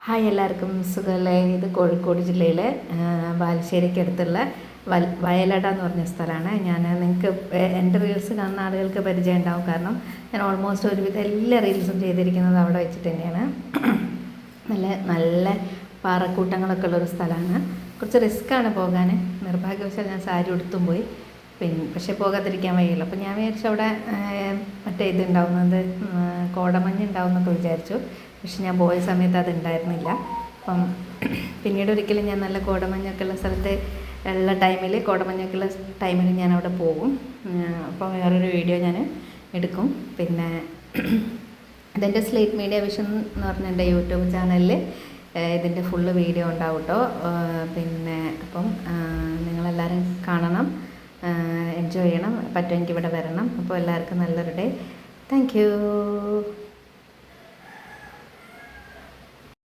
Hi എല്ലാവർക്കും സുഖമല്ലേ. ഇത് കോഴിക്കോട് ജില്ലയിലെ ബാലുശ്ശേരിക്കടുത്തുള്ള വയലട എന്ന് പറഞ്ഞ സ്ഥലമാണ്. നിങ്ങൾക്ക് എൻ്റെ റീൽസ് കാണുന്ന ആളുകൾക്ക് പരിചയം ഉണ്ടാവും. കാരണം ഞാൻ ഓൾമോസ്റ്റ് ഒരുവിധം എല്ലാ റീൽസും ചെയ്തിരിക്കുന്നത് അവിടെ വെച്ചിട്ട് തന്നെയാണ്. നല്ല നല്ല പാറക്കൂട്ടങ്ങളൊക്കെ ഉള്ളൊരു സ്ഥലമാണ്. കുറച്ച് റിസ്ക്കാണ് പോകാൻ. നിർഭാഗ്യവശാൽ ഞാൻ സാരി ഉടുത്തും പോയി. പക്ഷേ പോകാതിരിക്കാൻ വയ്യല്ലോ. അപ്പോൾ ഞാൻ വിചാരിച്ചു അവിടെ മറ്റേ ഇതുണ്ടാവുന്നത് കോടമഞ്ഞ് ഉണ്ടാവുമെന്നൊക്കെ വിചാരിച്ചു. പക്ഷെ ഞാൻ പോയ സമയത്ത് അത് ഉണ്ടായിരുന്നില്ല. അപ്പം പിന്നീട് ഒരിക്കലും ഞാൻ നല്ല കോടമഞ്ഞൊക്കെ ഉള്ള സ്ഥലത്ത് ഉള്ള ടൈമിൽ കോടമഞ്ഞൊക്കെ ഉള്ള ടൈമിൽ ഞാൻ അവിടെ പോകും. അപ്പോൾ വേറൊരു വീഡിയോ ഞാൻ എടുക്കും. പിന്നെ ഇതെൻ്റെ സ്ലേറ്റ് മീഡിയ വിഷൻ എന്ന് പറഞ്ഞ എൻ്റെ യൂട്യൂബ് ചാനലിൽ ഇതിൻ്റെ ഫുള്ള് വീഡിയോ ഉണ്ടാവും കേട്ടോ. പിന്നെ അപ്പം നിങ്ങളെല്ലാവരും കാണണം, എൻജോയ് ചെയ്യണം. പറ്റുമെങ്കിൽ ഇവിടെ വരണം. അപ്പോൾ എല്ലാവർക്കും നല്ലൊരു ഡേ. Thank you.